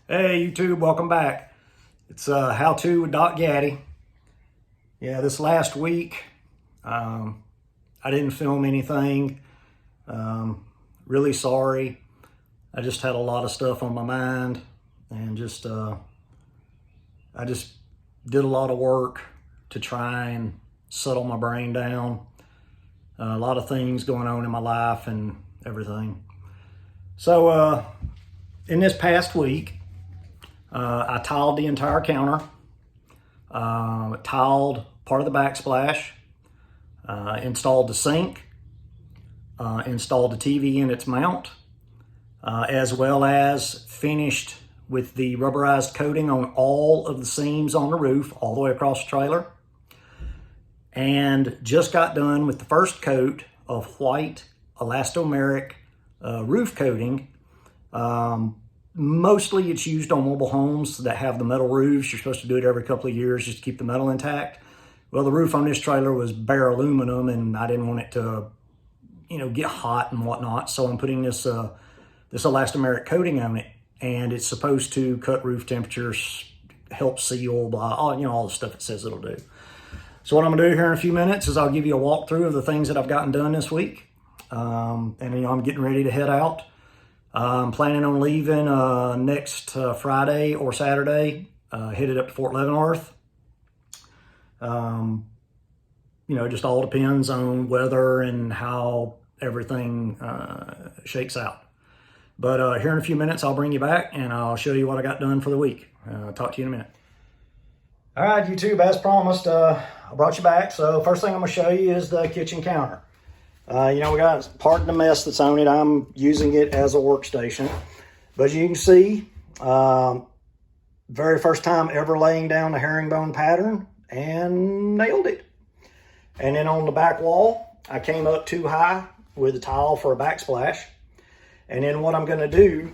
Hey YouTube, welcome back. It's How To with Doc Gaddy. Yeah, this last week I didn't film anything. Really sorry. I just had a lot of stuff on my mind and I just did a lot of work to try and settle my brain down. A lot of things going on in my life and everything. So in this past week, I tiled the entire counter, tiled part of the backsplash, installed the sink, installed the TV in its mount, as well as finished with the rubberized coating on all of the seams on the roof, all the way across the trailer. And just got done with the first coat of white elastomeric roof coating. Mostly it's used on mobile homes that have the metal roofs. You're supposed to do it every couple of years just to keep the metal intact. Well, the roof on this trailer was bare aluminum and I didn't want it to, get hot and whatnot. So I'm putting this elastomeric coating on it, and it's supposed to cut roof temperatures, help seal, blah, all the stuff it says it'll do. So what I'm gonna do here in a few minutes is I'll give you a walkthrough of the things that I've gotten done this week. And I'm getting ready to head out. I'm planning on leaving next Friday or Saturday, headed up to Fort Leavenworth. Just all depends on weather and how everything shakes out. But here in a few minutes, I'll bring you back and I'll show you what I got done for the week. Talk to you in a minute. All right, YouTube, as promised, I brought you back. So first thing I'm gonna show you is the kitchen counter. We got part of the mess that's on it. I'm using it as a workstation. But as you can see, very first time ever laying down the herringbone pattern and nailed it. And then on the back wall, I came up too high with a tile for a backsplash. And then what I'm gonna do,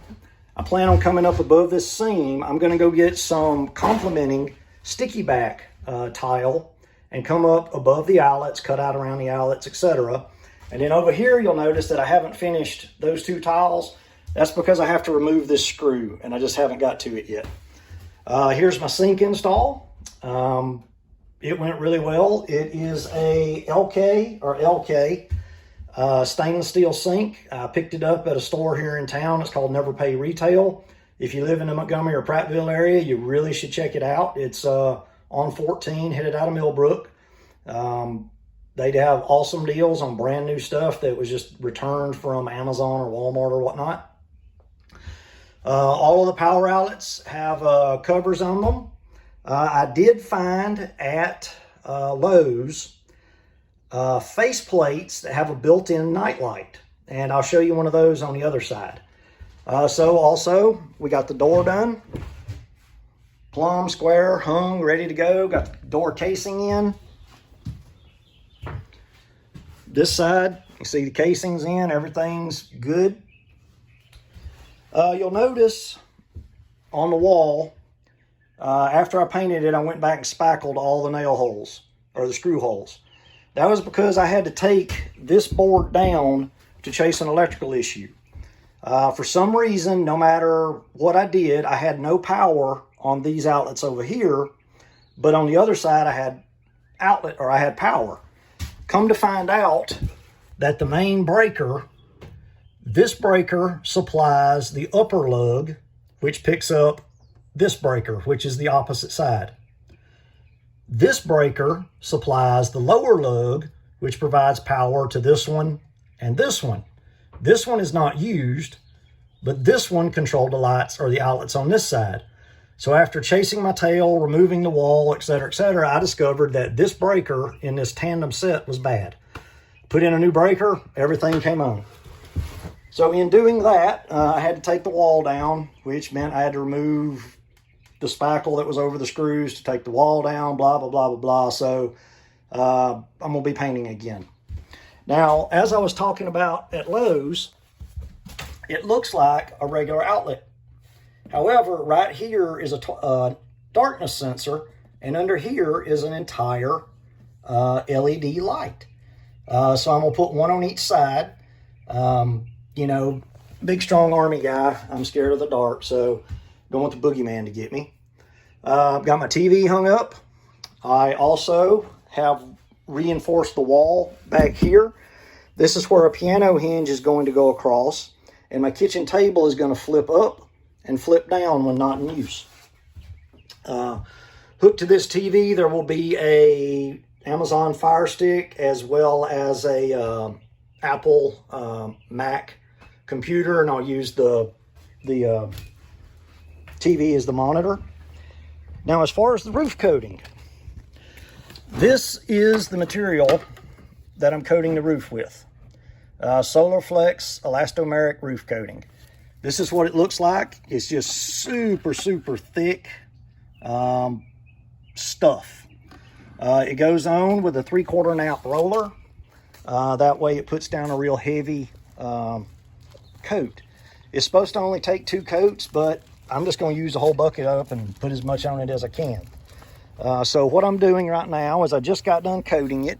I plan on coming up above this seam. I'm gonna go get some complementing sticky back tile and come up above the eyelets, cut out around the eyelets, etc. And then over here, you'll notice that I haven't finished those two tiles. That's because I have to remove this screw, and I just haven't got to it yet. Here's my sink install. It went really well. It is a LK stainless steel sink. I picked it up at a store here in town. It's called Never Pay Retail. If you live in the Montgomery or Prattville area, you really should check it out. It's on 14, headed out of Millbrook. They'd have awesome deals on brand new stuff that was just returned from Amazon or Walmart or whatnot. All of the power outlets have covers on them. I did find at Lowe's face plates that have a built-in nightlight, and I'll show you one of those on the other side. So also, we got the door done. Plumb, square, hung, ready to go. Got the door casing in. This side, you see the casing's in, everything's good. You'll notice on the wall, after I painted it, I went back and spackled all the nail holes, or the screw holes. That was because I had to take this board down to chase an electrical issue. For some reason, no matter what I did, I had no power on these outlets over here, but on the other side, I had power. Come to find out that the main breaker, this breaker supplies the upper lug, which picks up this breaker, which is the opposite side. This breaker supplies the lower lug, which provides power to this one and this one. This one is not used, but this one controlled the lights or the outlets on this side. So after chasing my tail, removing the wall, etc., I discovered that this breaker in this tandem set was bad. Put in a new breaker, everything came on. So in doing that, I had to take the wall down, which meant I had to remove the spackle that was over the screws to take the wall down, blah, blah, blah, blah, blah. So I'm gonna be painting again. Now, as I was talking about at Lowe's, it looks like a regular outlet. However, right here is a darkness sensor, and under here is an entire LED light. So I'm gonna put one on each side. Big strong army guy, I'm scared of the dark, so Don't want the boogeyman to get me. I've got my TV hung up. I also have reinforced the wall back here. This is where a piano hinge is going to go across, and my kitchen table is going to flip up and flip down when not in use. Hooked to this TV, there will be a Amazon Fire Stick as well as a Apple Mac computer, and I'll use the TV as the monitor. Now, as far as the roof coating, this is the material that I'm coating the roof with. Solarflex Elastomeric roof coating. This is what it looks like. It's just super, super thick stuff. It goes on with a 3/4 nap roller. That way it puts down a real heavy coat. It's supposed to only take 2 coats, but I'm just going to use the whole bucket up and put as much on it as I can. So what I'm doing right now is I just got done coating it.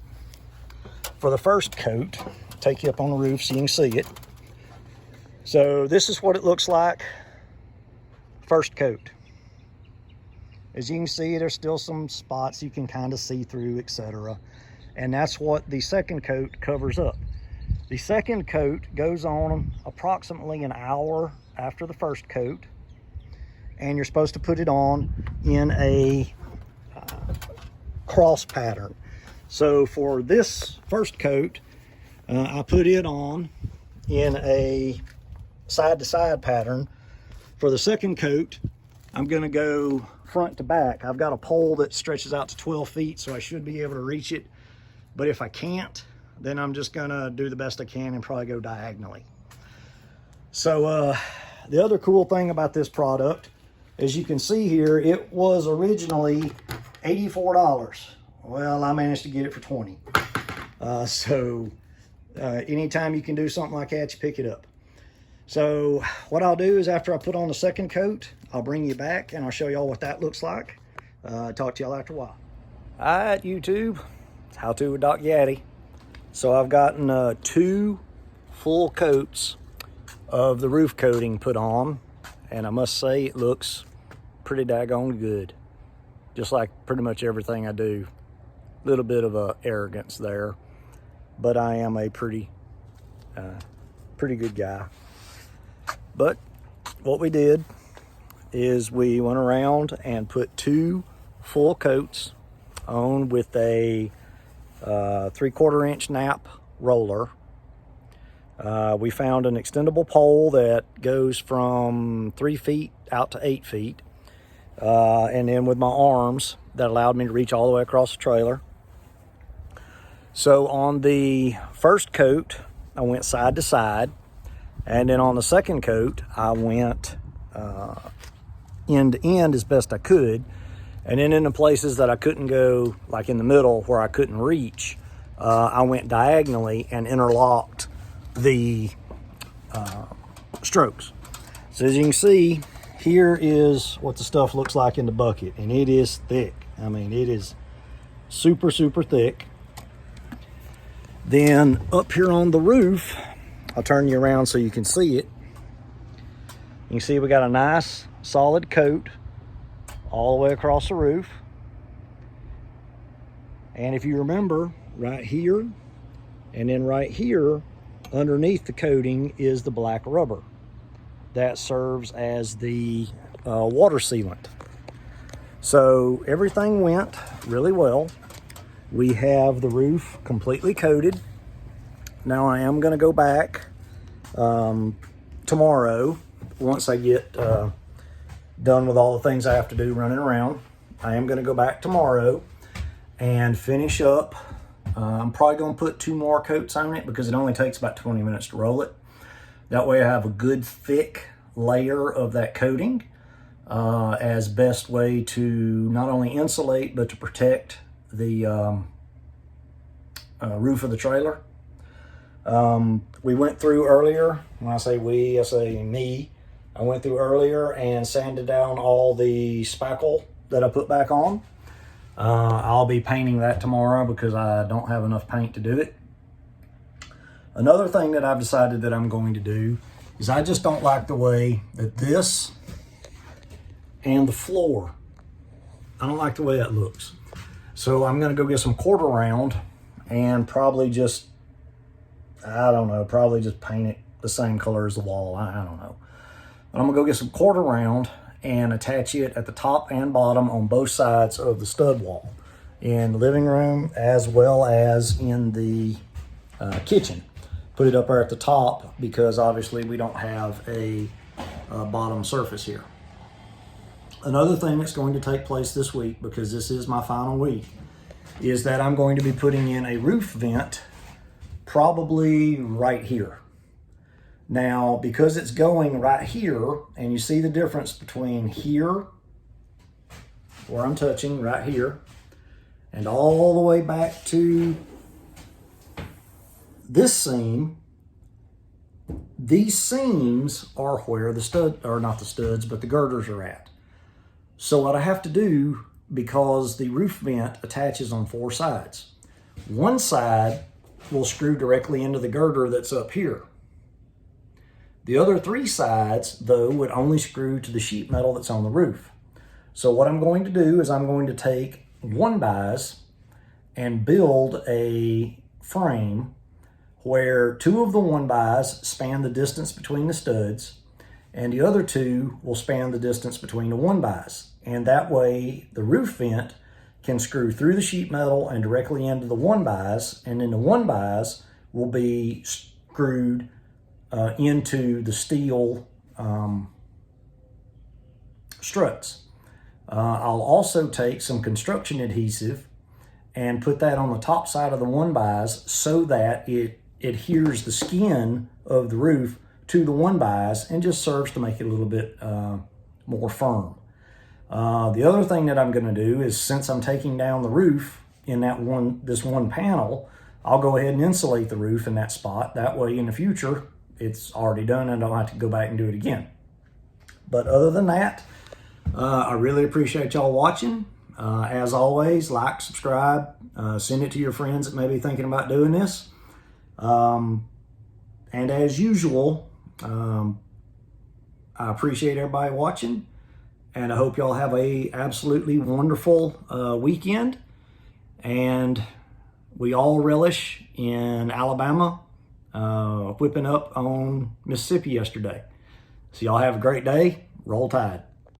For the first coat, take you up on the roof so you can see it. So this is what it looks like first coat. As you can see, there's still some spots you can kind of see through, etc. And that's what the second coat covers up. The second coat goes on approximately an hour after the first coat, and you're supposed to put it on in a cross pattern. So for this first coat, I put it on in a side-to-side pattern. For the second coat, I'm going to go front to back. I've got a pole that stretches out to 12 feet, so I should be able to reach it. But if I can't, then I'm just going to do the best I can and probably go diagonally. So the other cool thing about this product, as you can see here, it was originally $84. Well, I managed to get it for $20. Anytime you can do something like that, you pick it up. So what I'll do is after I put on the second coat, I'll bring you back and I'll show y'all what that looks like. Talk to y'all after a while. All right, YouTube, how to with Doc Yaddy. So I've gotten 2 full coats of the roof coating put on, and I must say it looks pretty daggone good. Just like pretty much everything I do. A little bit of arrogance there, but I am a pretty good guy. But what we did is we went around and put 2 full coats on with a 3/4 inch nap roller. We found an extendable pole that goes from 3 feet out to 8 feet. And then with my arms, that allowed me to reach all the way across the trailer. So on the first coat, I went side to side. And then on the second coat, I went end to end as best I could. And then in the places that I couldn't go, like in the middle where I couldn't reach, I went diagonally and interlocked the strokes. So as you can see, here is what the stuff looks like in the bucket, and it is thick. I mean, it is super, super thick. Then up here on the roof, I'll turn you around so you can see it. You can see we got a nice solid coat all the way across the roof. And if you remember, right here and then right here underneath the coating is the black rubber. That serves as the water sealant. So everything went really well. We have the roof completely coated. Now I am going to go back tomorrow once I get done with all the things I have to do running around. I am going to go back tomorrow and finish up. I'm probably going to put 2 more coats on it because it only takes about 20 minutes to roll it. That way I have a good thick layer of that coating as best way to not only insulate but to protect the roof of the trailer. We went through earlier, when I say we, I say me. I went through earlier and sanded down all the spackle that I put back on. I'll be painting that tomorrow because I don't have enough paint to do it. Another thing that I've decided that I'm going to do is I just don't like the way that this and the floor. I don't like the way that looks. So I'm gonna go get some quarter round and probably just, I don't know, probably just paint it the same color as the wall. I don't know. But I'm gonna go get some quarter round and attach it at the top and bottom on both sides of the stud wall in the living room as well as in the kitchen. Put it up there at the top because obviously we don't have a bottom surface here. Another thing that's going to take place this week, because this is my final week, is that I'm going to be putting in a roof vent probably right here. Now, because it's going right here, and you see the difference between here, where I'm touching right here, and all the way back to this seam, these seams are where the stud, or not the studs, but the girders are at. So what I have to do, because the roof vent attaches on 4 sides, one side will screw directly into the girder that's up here. The other 3 sides, though, would only screw to the sheet metal that's on the roof. So what I'm going to do is I'm going to take 1-bys and build a frame where 2 of the 1-bys span the distance between the studs, and the other 2 will span the distance between the 1-bys. And that way the roof vent can screw through the sheet metal and directly into the 1-bys, and then the 1-bys will be screwed into the steel struts. I'll also take some construction adhesive and put that on the top side of the 1-bys so that it adheres the skin of the roof to the 1-bys and just serves to make it a little bit more firm. The other thing that I'm going to do is, since I'm taking down the roof in this one panel, I'll go ahead and insulate the roof in that spot. That way in the future, it's already done and I don't have to go back and do it again. But other than that, I really appreciate y'all watching. As always, like, subscribe, send it to your friends that may be thinking about doing this. And as usual, I appreciate everybody watching, and I hope y'all have a absolutely wonderful weekend. And we all relish in Alabama whipping up on Mississippi yesterday. So y'all have a great day. Roll Tide.